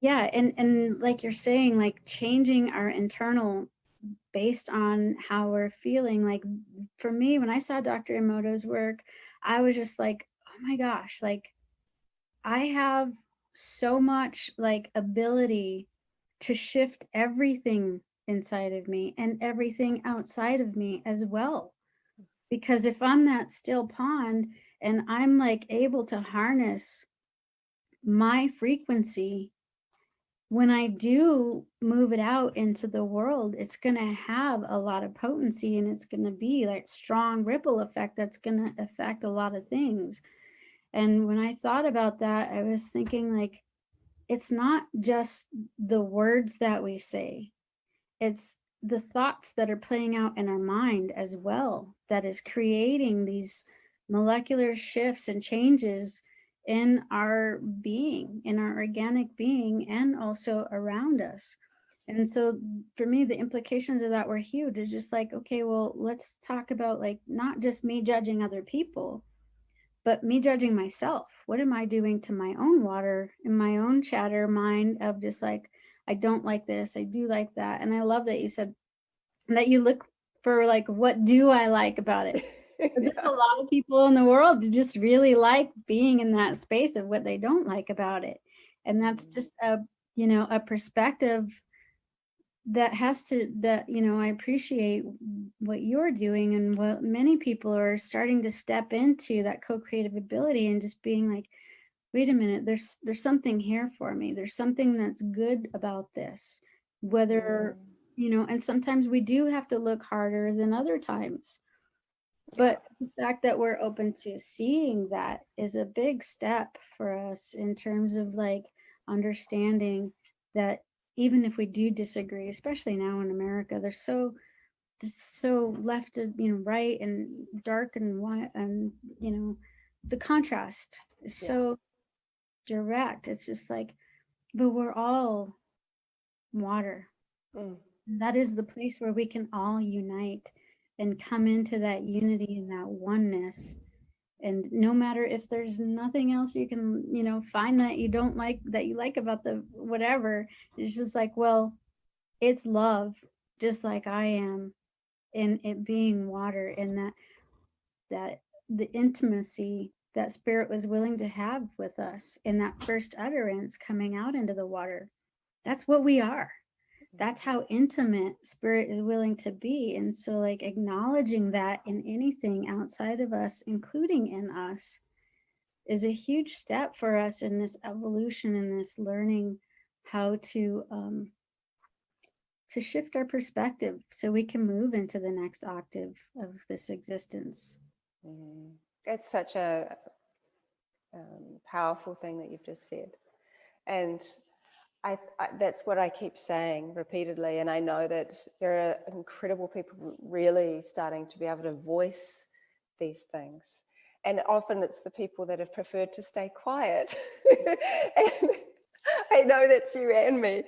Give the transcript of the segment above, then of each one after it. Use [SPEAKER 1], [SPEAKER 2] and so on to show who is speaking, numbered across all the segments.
[SPEAKER 1] Yeah, and like you're saying, like changing our internal based on how we're feeling. Like for me, when I saw Dr. Emoto's work, I was just like, oh my gosh, like I have so much like ability to shift everything inside of me and everything outside of me as well. Because if I'm that still pond and I'm like able to harness my frequency, when I do move it out into the world, it's going to have a lot of potency and it's going to be like strong ripple effect that's going to affect a lot of things. And when I thought about that, I was thinking like, it's not just the words that we say, it's the thoughts that are playing out in our mind as well that is creating these molecular shifts and changes in our being, in our organic being, and also around us. And so for me, the implications of that were huge. It's just like, okay, well, let's talk about like not just me judging other people, but me judging myself. What am I doing to my own water in my own chatter mind of just like, I don't like this, I do like that. And I love that you said that you look for like, what do I like about it? But there's a
[SPEAKER 2] Yeah.
[SPEAKER 1] lot of people in the world that just really like being in that space of what they don't like about it. And that's
[SPEAKER 2] Mm.
[SPEAKER 1] just a, you know, a perspective that has to, that, you know, I appreciate what you're doing and what many people are starting to step into, that co-creative ability, and just being like, wait a minute, there's something here for me, there's something that's good about this, whether,
[SPEAKER 2] Mm.
[SPEAKER 1] you know. And sometimes we do have to look harder than other times,
[SPEAKER 2] Yeah.
[SPEAKER 1] but the fact that we're open to seeing that is a big step for us in terms of like understanding that even if we do disagree, especially now in America, there's so left to, you know, right and dark and white, and you know, the contrast is
[SPEAKER 2] Yeah.
[SPEAKER 1] so direct. It's just like, but we're all water.
[SPEAKER 2] Mm.
[SPEAKER 1] That is the place where we can all unite and come into that unity and that oneness. And no matter if there's nothing else you can, you know, find that you don't like, that you like about the whatever, it's just like, well, it's love, just like I am, in it being water, and that the intimacy that spirit was willing to have with us in that first utterance coming out into the water. That's what we are. That's how intimate spirit is willing to be. And so like acknowledging that in anything outside of us, including in us, is a huge step for us in this evolution and this learning how to shift our perspective so we can move into the next octave of this existence.
[SPEAKER 2] Mm. It's such a powerful thing that you've just said. And that's what I keep saying repeatedly. And I know that there are incredible people really starting to be able to voice these things. And often it's the people that have preferred to stay quiet. And I know that's you and me.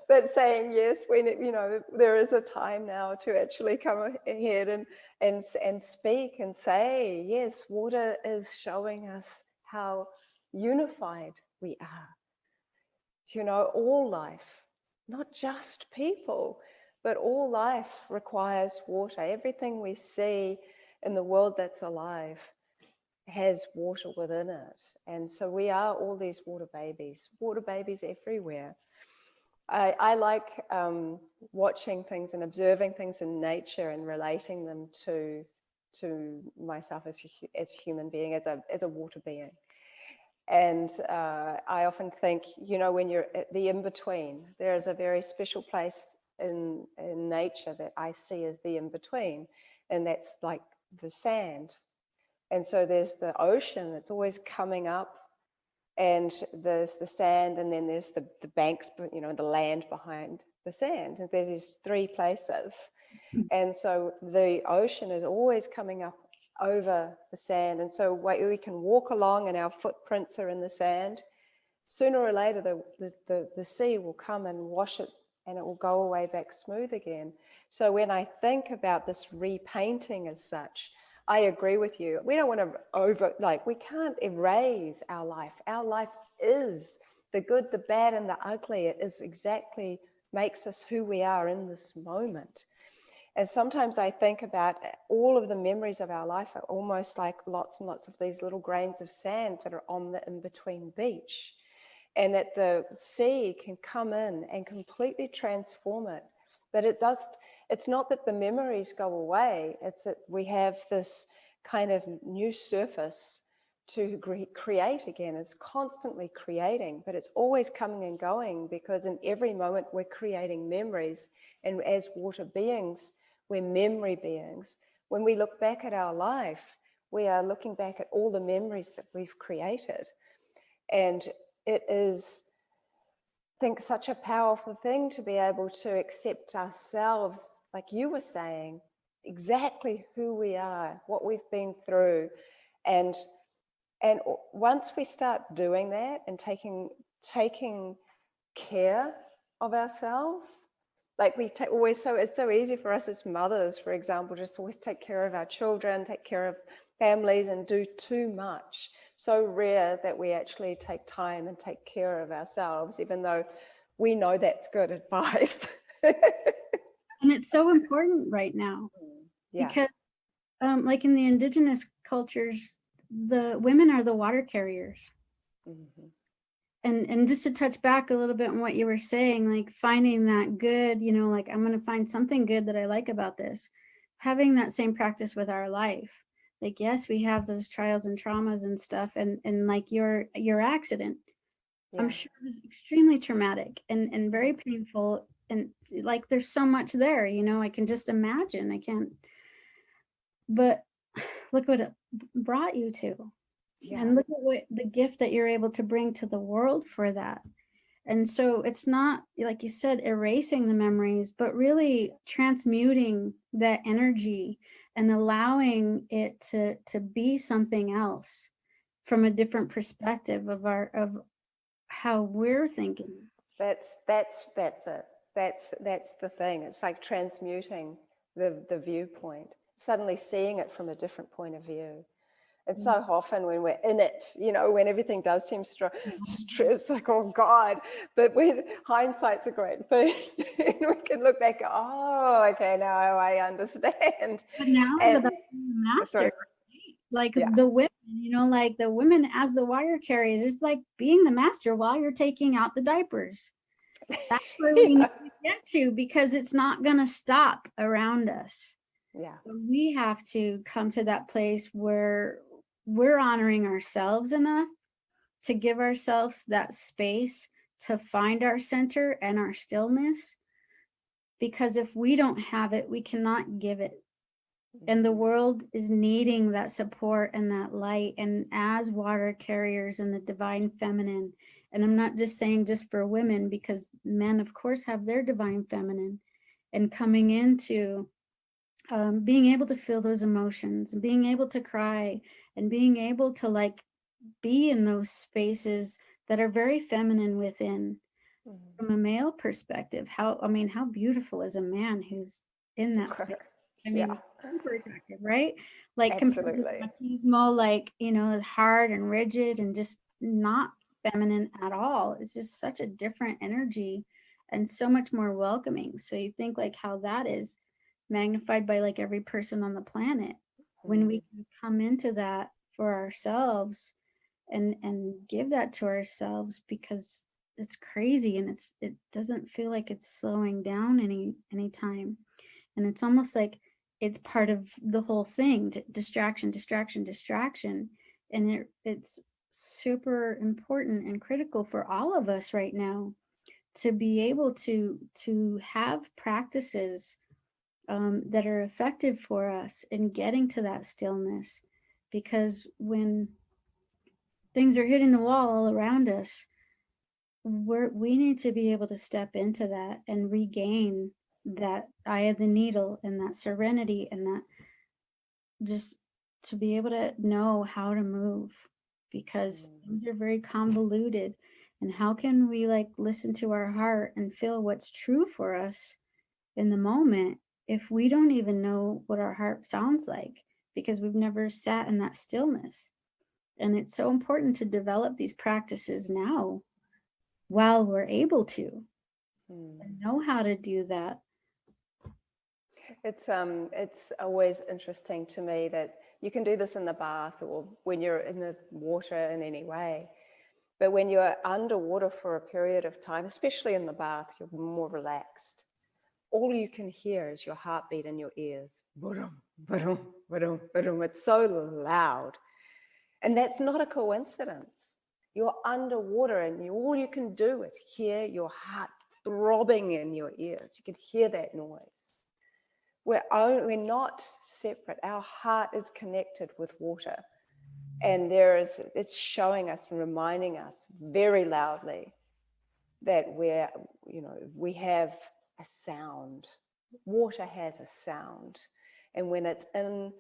[SPEAKER 2] But saying yes, when you know there is a time now to actually come ahead and speak and say yes. Water is showing us how unified we are. You know, all life, not just people, but all life requires water. Everything we see in the world that's alive has water within it. And so we are all these water babies everywhere. I like watching things and observing things in nature and relating them to myself as a human being, as a water being. And I often think, you know, when you're at the in-between, there is a very special place in nature that I see as the in-between, and that's like the sand. And so there's the ocean that's always coming up, and there's the sand, and then there's the banks, you know, the land behind the sand. And there's these three places. And so the ocean is always coming up over the sand. And so we can walk along and our footprints are in the sand. Sooner or later, the sea will come and wash it, and it will go away back smooth again. So when I think about this repainting as such, I agree with you. We don't want to we can't erase our life. Our life is the good, the bad, and the ugly. It is exactly makes us who we are in this moment. And sometimes I think about all of the memories of our life are almost like lots and lots of these little grains of sand that are on the in-between beach, and that the sea can come in and completely transform it. But it's not that the memories go away, it's that we have this kind of new surface to create again. It's constantly creating, but it's always coming and going, because in every moment we're creating memories. And as water beings, we're memory beings. When we look back at our life, we are looking back at all the memories that we've created. And it is, I think, such a powerful thing to be able to accept ourselves, like you were saying, exactly who we are, what we've been through. And once we start doing that and taking care of ourselves, like it's so easy for us as mothers, for example, just always take care of our children, take care of families, and do too much. So rare that we actually take time and take care of ourselves, even though we know that's good advice.
[SPEAKER 1] And it's so important right now, because like in the indigenous cultures, the women are the water carriers. Mm-hmm. And just to touch back a little bit on what you were saying, like finding that good, like I'm going to find something good that I like about this, having that same practice with our life. Like, yes, we have those trials and traumas and stuff, and like your accident, I'm sure it was extremely traumatic and very painful, and like there's so much there, I can just imagine. I can't, but look what it brought you to. And look at what the gift that you're able to bring to the world for that. And so it's not, like you said, erasing the memories, but really transmuting that energy and allowing it to be something else from a different perspective of how we're thinking.
[SPEAKER 2] That's it. That's the thing. It's like transmuting the viewpoint, suddenly seeing it from a different point of view. And so often when we're in it, when everything does seem it's like, oh God, but when hindsight's a great thing, we can look back, oh, okay, now I understand.
[SPEAKER 1] But now it's about being the master. Right? Like the women, like the women as the wire carriers, it's like being the master while you're taking out the diapers. That's where we need to get to, because it's not going to stop around us.
[SPEAKER 2] Yeah.
[SPEAKER 1] We have to come to that place where we're honoring ourselves enough to give ourselves that space to find our center and our stillness. Because if we don't have it, we cannot give it. And the world is needing that support and that light. And as water carriers in the divine feminine, and I'm not just saying just for women, because men, of course, have their divine feminine, and coming into being able to feel those emotions, and being able to cry, and being able to like be in those spaces that are very feminine within. From a male perspective, how beautiful is a man who's in that space? I mean, super attractive, right? Like
[SPEAKER 2] absolutely.
[SPEAKER 1] Compared to machismo, like, hard and rigid and just not feminine at all. It's just such a different energy and so much more welcoming. So you think like how that is magnified by like every person on the planet. When we can come into that for ourselves and give that to ourselves, because it's crazy, and it doesn't feel like it's slowing down any time. And it's almost like it's part of the whole thing, distraction. And it's super important and critical for all of us right now to be able to have practices that are effective for us in getting to that stillness. Because when things are hitting the wall all around us, we need to be able to step into that and regain that eye of the needle and that serenity, and that just to be able to know how to move, because things are very convoluted. And how can we like listen to our heart and feel what's true for us in the moment if we don't even know what our heart sounds like, because we've never sat in that stillness? And it's so important to develop these practices now, while we're able to
[SPEAKER 2] Mm.
[SPEAKER 1] and know how to do that.
[SPEAKER 2] It's always interesting to me that you can do this in the bath or when you're in the water in any way. But when you're underwater for a period of time, especially in the bath, you're more relaxed. All you can hear is your heartbeat in your ears. Ba-dum, ba-dum, ba-dum, ba-dum. It's so loud. And that's not a coincidence. You're underwater and all you can do is hear your heart throbbing in your ears. You can hear that noise. We're not separate. Our heart is connected with water. And it's showing us and reminding us very loudly that we have a sound. Water has a sound. And when it's in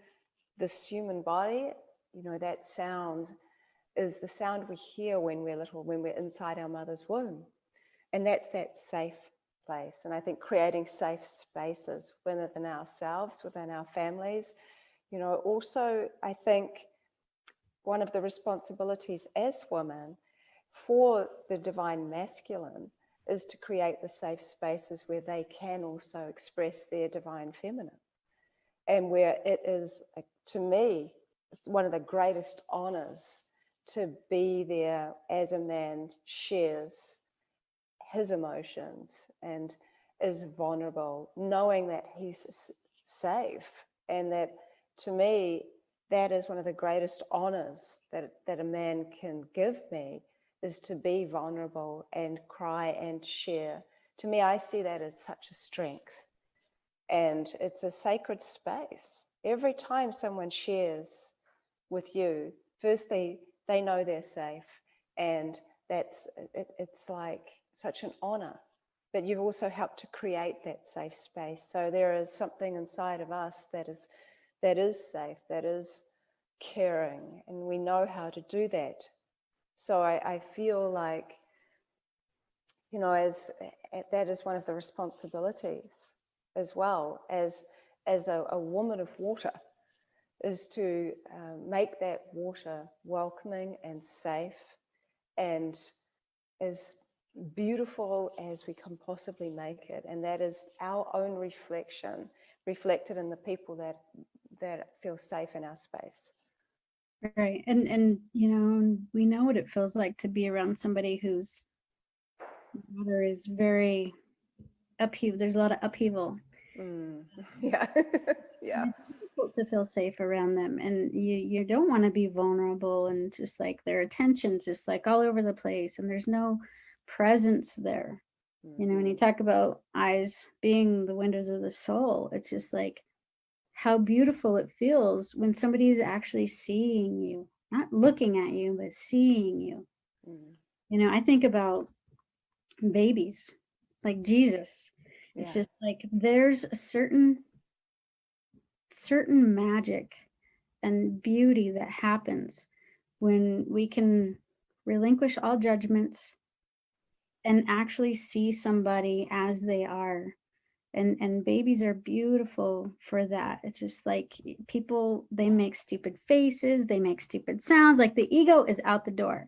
[SPEAKER 2] this human body, that sound is the sound we hear when we're little, when we're inside our mother's womb. And that's that safe place. And I think creating safe spaces within ourselves, within our families, also I think one of the responsibilities as women for the divine masculine is to create the safe spaces where they can also express their divine feminine. And where it is, to me, it's one of the greatest honors to be there as a man shares his emotions and is vulnerable, knowing that he's safe. And that, to me, that is one of the greatest honors that a man can give me, is to be vulnerable and cry and share. To me, I see that as such a strength. And it's a sacred space. Every time someone shares with you, firstly, they know they're safe. And it's like such an honor. But you've also helped to create that safe space. So there is something inside of us that is safe, that is caring, and we know how to do that. So I feel like, as that is one of the responsibilities as well as a woman of water, is to make that water welcoming and safe and as beautiful as we can possibly make it. And that is our own reflection, reflected in the people that feel safe in our space.
[SPEAKER 1] Right. And we know what it feels like to be around somebody whose water is very upheaval. There's a lot of upheaval.
[SPEAKER 2] Yeah. Yeah.
[SPEAKER 1] And it's difficult to feel safe around them. And you don't want to be vulnerable and just like their attention's just like all over the place and there's no presence there. When you talk about eyes being the windows of the soul, it's just like how beautiful it feels when somebody is actually seeing you, not looking at you, but seeing you. I think about babies like Jesus. It's just like there's a certain magic and beauty that happens when we can relinquish all judgments and actually see somebody as they are. And babies are beautiful for that. It's just like people, they make stupid faces, they make stupid sounds, like the ego is out the door.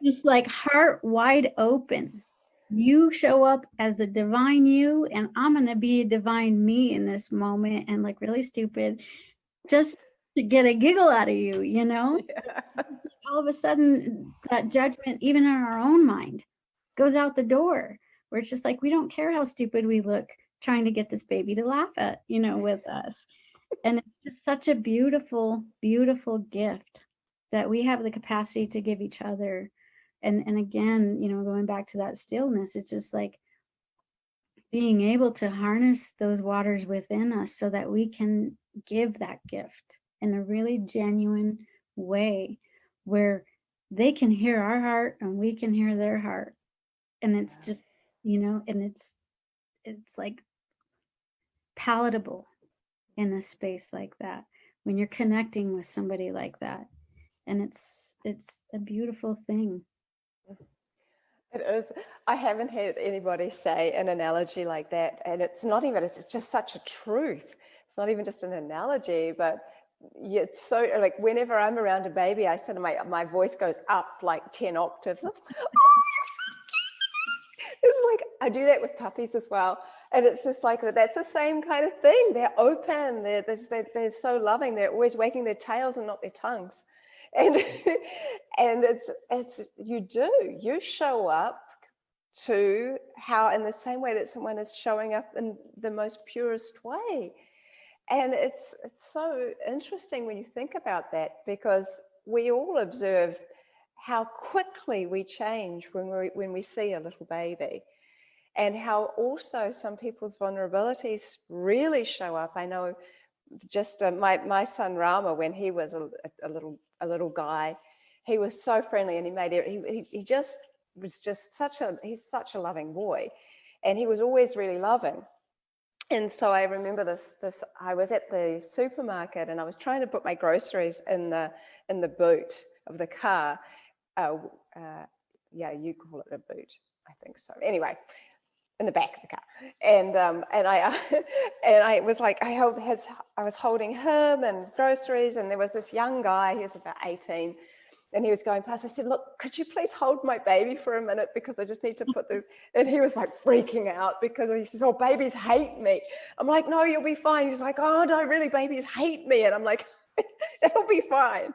[SPEAKER 1] Just like heart wide open. You show up as the divine you, and I'm going to be a divine me in this moment, and like really stupid, just to get a giggle out of you, Yeah. All of a sudden, that judgment, even in our own mind, goes out the door, where it's just like, we don't care how stupid we look trying to get this baby to laugh at, with us. And it's just such a beautiful, beautiful gift that we have the capacity to give each other. And again, going back to that stillness, it's just like being able to harness those waters within us so that we can give that gift in a really genuine way where they can hear our heart and we can hear their heart. And it's just, and it's like palatable in a space like that when you're connecting with somebody like that. And it's a beautiful thing.
[SPEAKER 2] It is. I haven't heard anybody say an analogy like that. And it's not even, it's just such a truth. It's not even just an analogy, but it's so, like, whenever I'm around a baby, I sort of, my voice goes up like 10 octaves. Oh, I do that with puppies as well. And it's just like, that's the same kind of thing. They're open, they're so loving. They're always wagging their tails and not their tongues. And and you show up to how, in the same way that someone is showing up in the most purest way. And it's so interesting when you think about that, because we all observe how quickly we change when we see a little baby, and how also some people's vulnerabilities really show up. I know just my son Rama, when he was a little guy, he was so friendly, and he made it. He just was just he's such a loving boy, and he was always really loving. And so I remember this I was at the supermarket, and I was trying to put my groceries in the boot of the car. Yeah, you call it a boot, I think so. Anyway, in the back of the car, and I and I was like, I was holding him and groceries, and there was this young guy. He was about 18. And he was going past. I said, look, could you please hold my baby for a minute, because I just need to put the, and he was like freaking out, because he says, oh, babies hate me. I'm like, no, you'll be fine. He's like, oh, no, really, babies hate me. And I'm like, it'll be fine.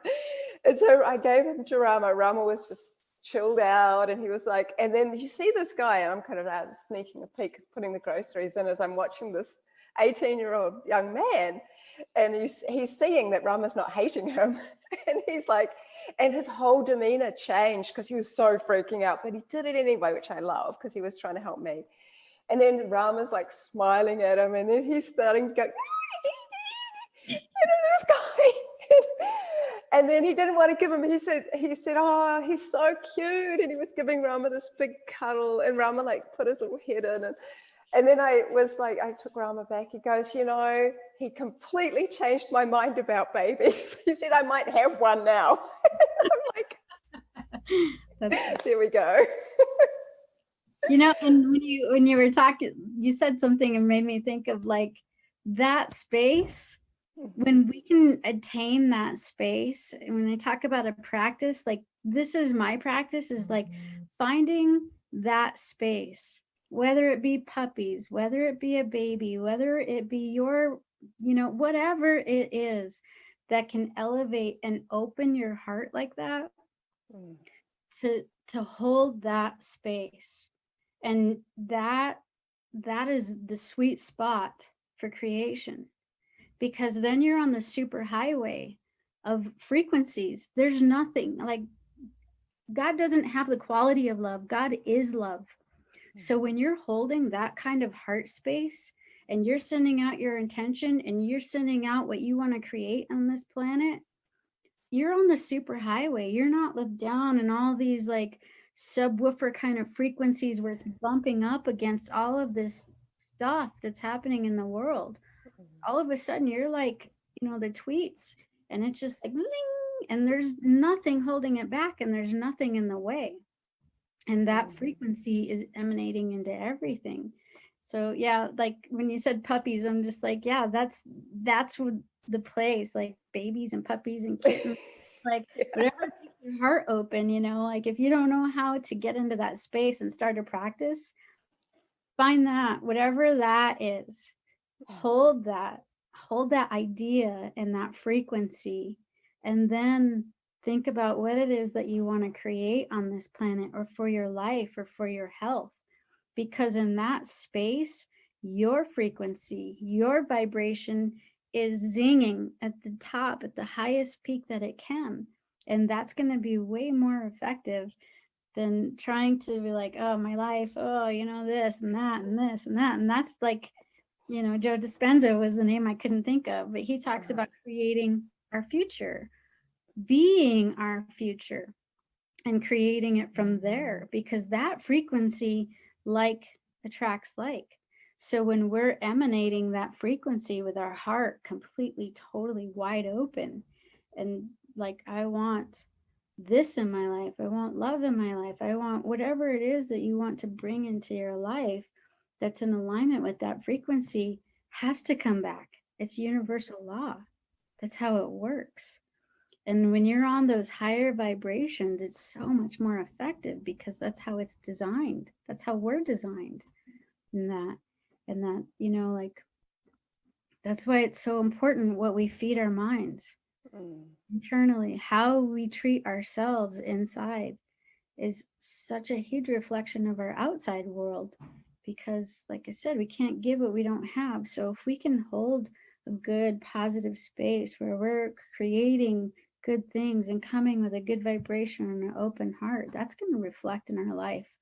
[SPEAKER 2] And so I gave him to Rama. Rama was just chilled out, and he was like, and then you see this guy, and I'm kind of out sneaking a peek, putting the groceries in, as I'm watching this 18-year-old young man, and he's seeing that Rama's not hating him. And he's like, and his whole demeanor changed, because he was so freaking out, but he did it anyway, which I love, because he was trying to help me. And then Rama's like smiling at him, and then he's starting to go, and this guy, and then he didn't want to give him, he said, oh, he's so cute, and he was giving Rama this big cuddle, and Rama like put his little head in, and then I was like, I took Rama back. He goes, you know, he completely changed my mind about babies. He said, I might have one now. I'm like, there we go.
[SPEAKER 1] You know, and when you were talking, you said something and made me think of like that space. When we can attain that space, and when I talk about a practice, like this is my practice, is like finding that space, whether it be puppies, whether it be a baby, whether it be your, you know, whatever it is that can elevate and open your heart like that, to hold that space. And that is the sweet spot for creation, because then you're on the super highway of frequencies. There's nothing like, God doesn't have the quality of love. God is love. So when you're holding that kind of heart space, and you're sending out your intention, and you're sending out what you want to create on this planet, you're on the super highway. You're not lived down in all these like subwoofer kind of frequencies where it's bumping up against all of this stuff that's happening in the world. All of a sudden you're like, you know, the tweets, and it's just like zing, and there's nothing holding it back, and there's nothing in the way. And that frequency is emanating into everything. So yeah, like when you said puppies, I'm just like, yeah, that's what the place, like babies and puppies and kittens, like whatever keeps your heart open, you know, like if you don't know how to get into that space and start a practice, find that, whatever that is, hold that idea and that frequency, and then think about what it is that you want to create on this planet, or for your life, or for your health. Because in that space, your frequency, your vibration is zinging at the top, at the highest peak that it can. And that's going to be way more effective than trying to be like, oh, my life, oh, you know, this and that and this and that. And that's like, you know, Joe Dispenza was the name I couldn't think of, but he talks about creating our future, being our future, and creating it from there, because that frequency like attracts like. So when we're emanating that frequency with our heart completely, totally wide open, and like, I want this in my life, I want love in my life, I want whatever it is that you want to bring into your life that's in alignment with that frequency, has to come back. It's universal law. That's how it works. And when you're on those higher vibrations, it's so much more effective, because that's how it's designed. That's how we're designed. in that. And that, you know, like, that's why it's so important what we feed our minds
[SPEAKER 2] Mm.
[SPEAKER 1] internally, how we treat ourselves inside is such a huge reflection of our outside world. Because, like I said, we can't give what we don't have. So if we can hold a good, positive space where we're creating good things and coming with a good vibration and an open heart, that's going to reflect in our life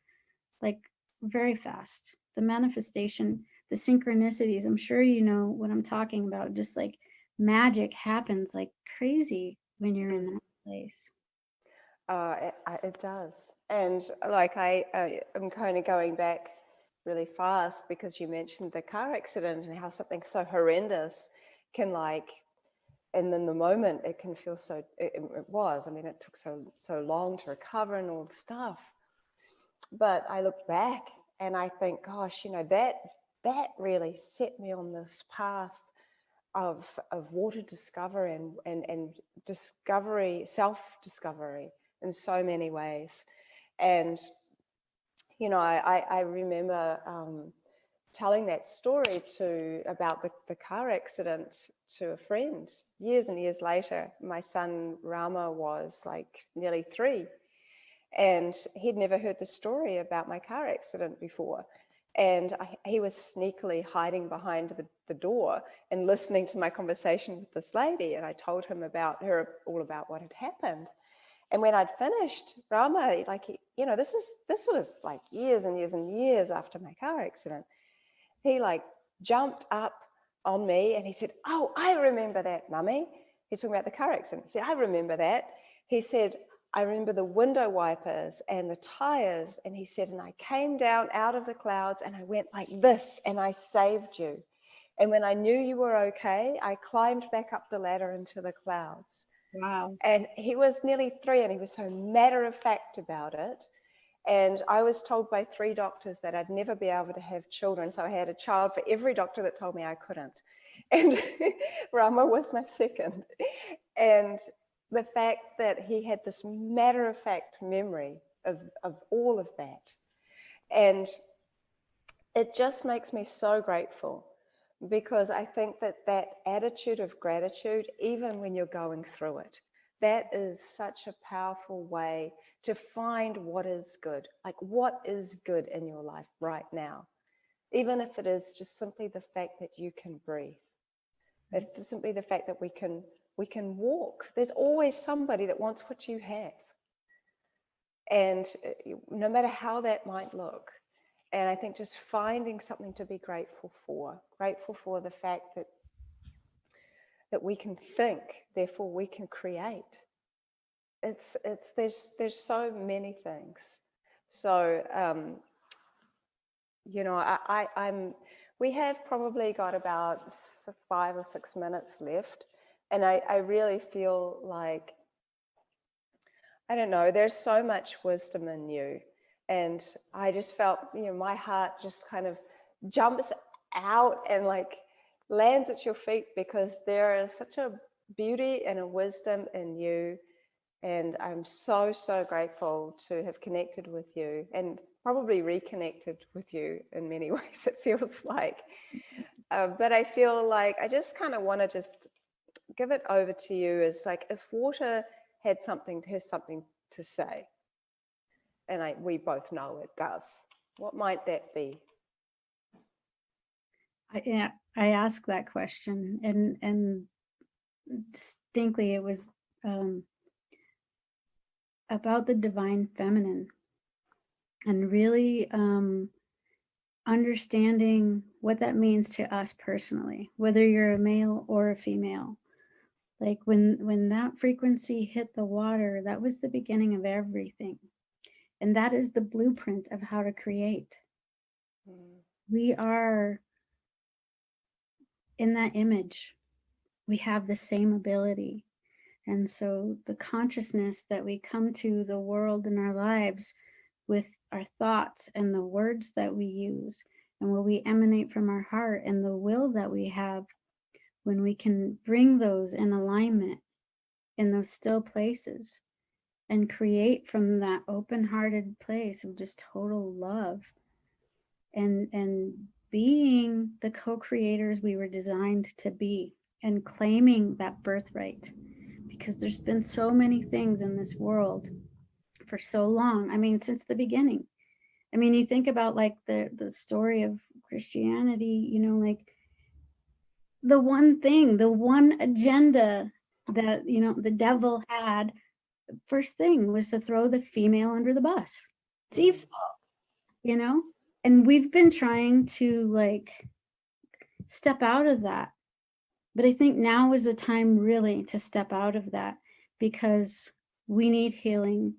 [SPEAKER 1] like very fast. The manifestation, the synchronicities, I'm sure you know what I'm talking about. Just like magic happens like crazy when you're in
[SPEAKER 2] Mm.
[SPEAKER 1] that place.
[SPEAKER 2] It does. And like I'm kind of going back really fast because you mentioned the car accident and how something so horrendous can like, and in the moment it can feel so, it was, I mean, it took so long to recover and all the stuff. But I look back and I think, gosh, you know, that really set me on this path of water discovery and discovery, self-discovery in so many ways. And, you know, I remember telling that story about the car accident to a friend years and years later. My son Rama was like nearly 3, and he'd never heard the story about my car accident before. And he was sneakily hiding behind the door and listening to my conversation with this lady. And I told him about her, all about what had happened. And when I'd finished, Rama, like, you know, this was like years and years and years after my car accident. He like jumped up on me and he said, "Oh, I remember that, Mummy." He's talking about the car accident. He said, "I remember that." He said, "I remember the window wipers and the tires." And he said, "And I came down out of the clouds and I went like this and I saved you. And when I knew you were okay, I climbed back up the ladder into the clouds."
[SPEAKER 1] Wow.
[SPEAKER 2] And he was nearly 3 and he was so matter of fact about it. And I was told by 3 doctors that I'd never be able to have children. So I had a child for every doctor that told me I couldn't. And Rama was my second. And the fact that he had this matter of fact memory of all of that. And it just makes me so grateful, because I think that that attitude of gratitude, even when you're going through it, that is such a powerful way to find what is good. Like, what is good in your life right now? Even if it is just simply the fact that you can breathe, if simply the fact that we can walk. There's always somebody that wants what you have. And no matter how that might look. And I think just finding something to be grateful for the fact that we can think, therefore we can create. There's so many things. So you know, we have probably got about 5 or 6 minutes left, and I really feel like, I don't know, there's so much wisdom in you. And I just felt, you know, my heart just kind of jumps out and like lands at your feet, because there is such a beauty and a wisdom in you. And I'm so, so grateful to have connected with you, and probably reconnected with you in many ways, it feels like. But I feel like I just kind of want to just give it over to you as like, if water has something to say, and we both know it does, what might that be?
[SPEAKER 1] Yeah, I asked that question, and distinctly it was um, about the divine feminine, and really understanding what that means to us personally, whether you're a male or a female. Like when that frequency hit the water, that was the beginning of everything. And that is the blueprint of how to create.
[SPEAKER 2] Mm.
[SPEAKER 1] We are in that image. We have the same ability. And so the consciousness that we come to the world in our lives with our thoughts and the words that we use and what we emanate from our heart and the will that we have, when we can bring those in alignment in those still places and create from that open-hearted place of just total love, and being the co-creators we were designed to be, and claiming that birthright, because there's been so many things in this world for so long. I mean, since the beginning. I mean, you think about like the story of Christianity, you know, like the one thing, the one agenda that, you know, the devil had, first thing was to throw the female under the bus. It's Eve's fault, you know? And we've been trying to like step out of that. But I think now is the time really to step out of that, because we need healing.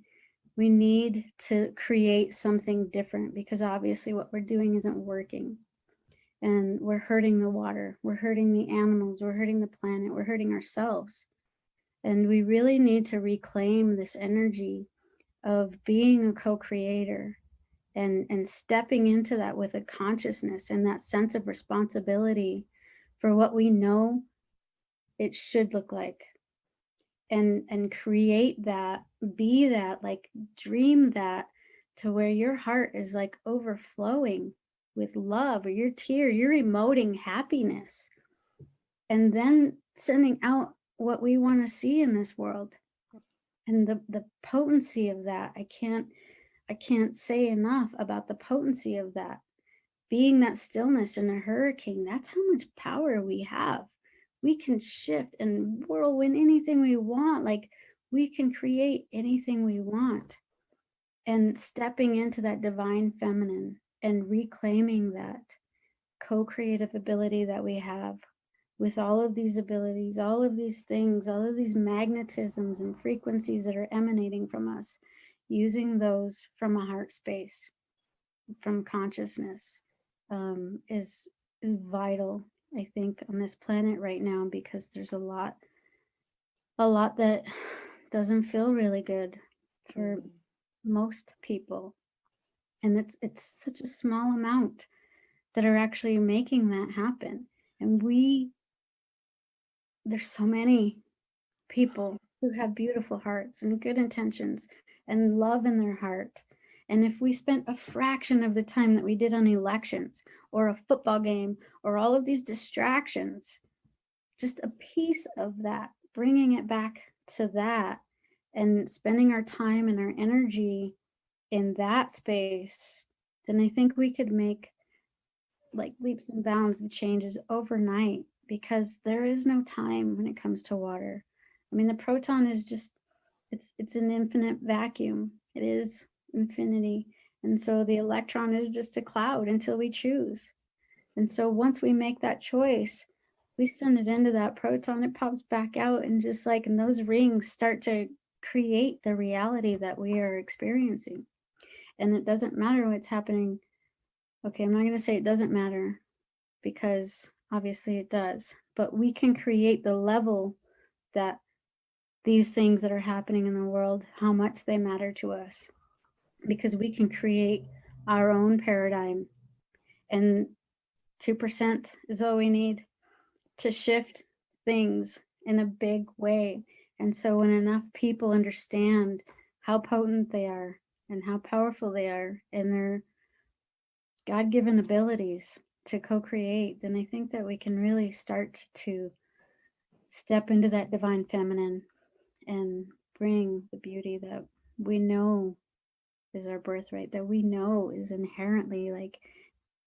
[SPEAKER 1] We need to create something different, because obviously what we're doing isn't working. And we're hurting the water, we're hurting the animals, we're hurting the planet, we're hurting ourselves. And we really need to reclaim this energy of being a co-creator, and stepping into that with a consciousness and that sense of responsibility for what we know it should look like, and create that, be that, like dream that, to where your heart is like overflowing with love, or your tears, you're emoting happiness, and then sending out what we want to see in this world. And the potency of that, I can't say enough about the potency of that. Being that stillness in a hurricane, that's how much power we have. We can shift and whirlwind anything we want. Like, we can create anything we want. And stepping into that divine feminine and reclaiming that co-creative ability that we have, with all of these abilities, all of these things, all of these magnetisms and frequencies that are emanating from us, using those from a heart space, from consciousness, is vital, I think, on this planet right now, because there's a lot that doesn't feel really good for most people, and it's such a small amount that are actually making that happen. And there's so many people who have beautiful hearts and good intentions and love in their heart. And if we spent a fraction of the time that we did on elections or a football game or all of these distractions, just a piece of that, bringing it back to that, and spending our time and our energy in that space, then I think we could make like leaps and bounds of changes overnight, because there is no time when it comes to water. I mean, the proton is just, it's an infinite vacuum. It is infinity. And so the electron is just a cloud until we choose. And so once we make that choice, we send it into that proton, it pops back out, and just like, and those rings start to create the reality that we are experiencing. And it doesn't matter what's happening. Okay, I'm not going to say it doesn't matter, because obviously it does, but we can create the level that these things that are happening in the world, how much they matter to us, because we can create our own paradigm. And 2% is all we need to shift things in a big way. And so when enough people understand how potent they are and how powerful they are and their God-given abilities to co-create, then I think that we can really start to step into that divine feminine and bring the beauty that we know is our birthright, that we know is inherently, like,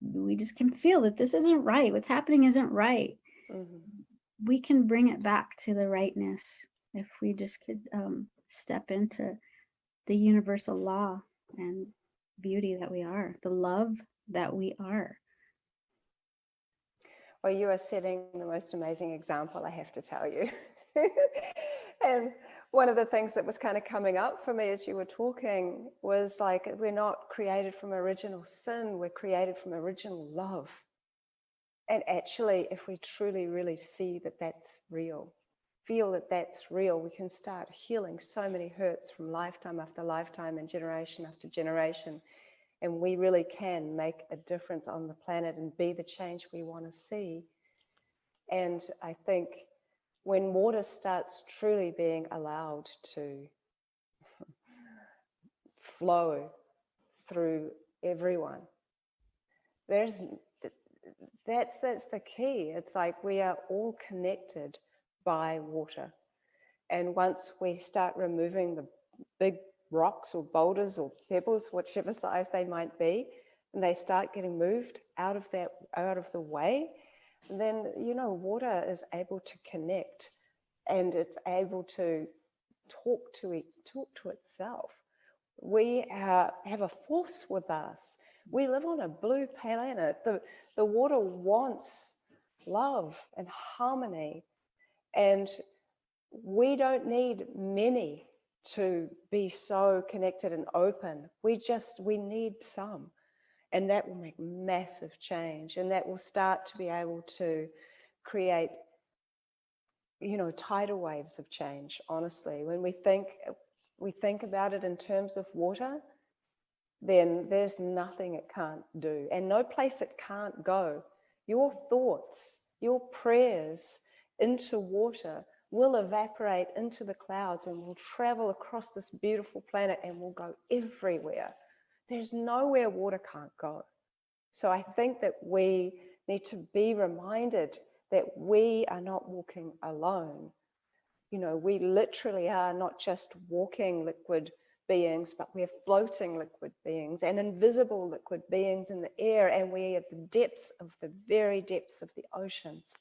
[SPEAKER 1] we just can feel that this isn't right. What's happening isn't right. We can bring it back to the rightness if we just could step into the universal law and beauty that we are, the love that we are.
[SPEAKER 2] Well, you are setting the most amazing example, I have to tell you. And one of the things that was kind of coming up for me as you were talking was like, we're not created from original sin, we're created from original love. And actually, if we truly, really see that that's real, feel that that's real, we can start healing so many hurts from lifetime after lifetime and generation after generation. And we really can make a difference on the planet and be the change we want to see. And I think when water starts truly being allowed to flow through everyone, there's that's the key. It's like we are all connected by water. And once we start removing the big rocks or boulders or pebbles, whichever size they might be, and they start getting moved out of the way, then, you know, water is able to connect, and it's able to talk to itself. We have a force with us. We live on a blue planet. The water wants love and harmony, and we don't need many to be so connected and open. We need some, and that will make massive change, and that will start to be able to create, you know, tidal waves of change. Honestly, when we think about it in terms of water, then there's nothing it can't do, and no place it can't go. Your thoughts, your prayers into water will evaporate into the clouds and will travel across this beautiful planet and will go everywhere. There's nowhere water can't go. So I think that we need to be reminded that we are not walking alone. You know, we literally are not just walking liquid beings, but we're floating liquid beings and invisible liquid beings in the air, and we're at the depths of the very depths of the oceans.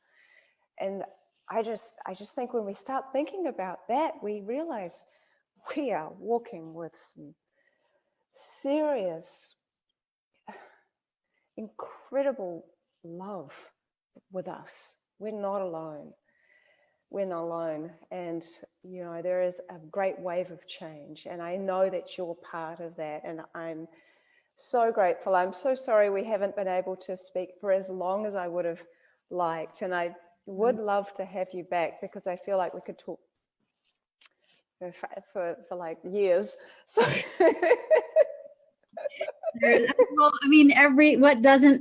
[SPEAKER 2] And I just think when we start thinking about that, we realize we are walking with some serious, incredible love with us. We're not alone. We're not alone. And, you know, there is a great wave of change. And I know that you're part of that. And I'm so grateful. I'm so sorry we haven't been able to speak for as long as I would have liked. And I would love to have you back, because I feel like we could talk for like years. So
[SPEAKER 1] well, I mean, there's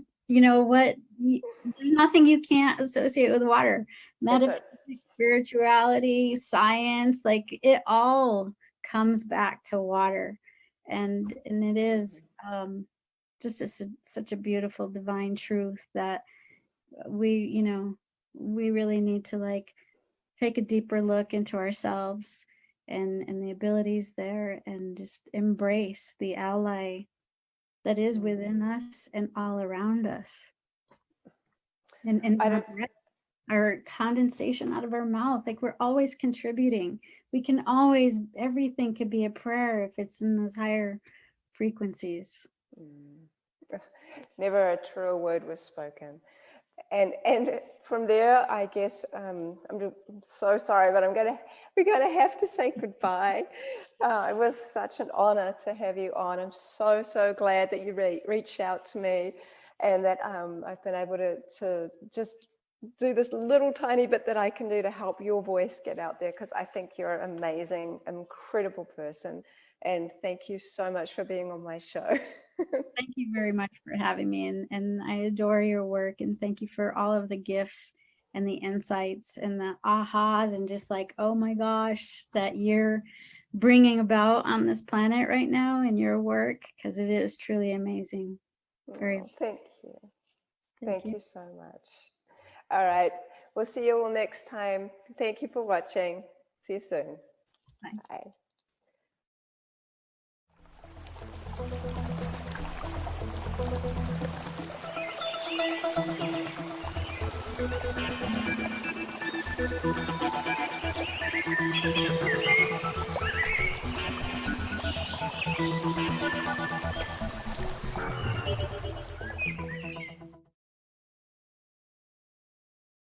[SPEAKER 1] nothing you can't associate with water. Metaphysics, spirituality, science, like it all comes back to water. And it is just such a beautiful divine truth that we really need to like take a deeper look into ourselves and the abilities there, and just embrace the ally that is within us and all around us. And our condensation out of our mouth, like we're always contributing. Everything could be a prayer if it's in those higher frequencies.
[SPEAKER 2] Never a truer word was spoken. And from there, I guess I'm so sorry, but we're gonna have to say goodbye. It was such an honor to have you on. I'm so glad that you reached out to me, and that I've been able to just do this little tiny bit that I can do to help your voice get out there, because I think you're an amazing, incredible person. And thank you so much for being on my show.
[SPEAKER 1] Thank you very much for having me, and I adore your work, and thank you for all of the gifts and the insights and the ahas, and just like, oh my gosh, that you're bringing about on this planet right now in your work, because it is truly amazing.
[SPEAKER 2] Thank you. Thank you so much. All right, we'll see you all next time. Thank you for watching. See you soon. Bye. Bye.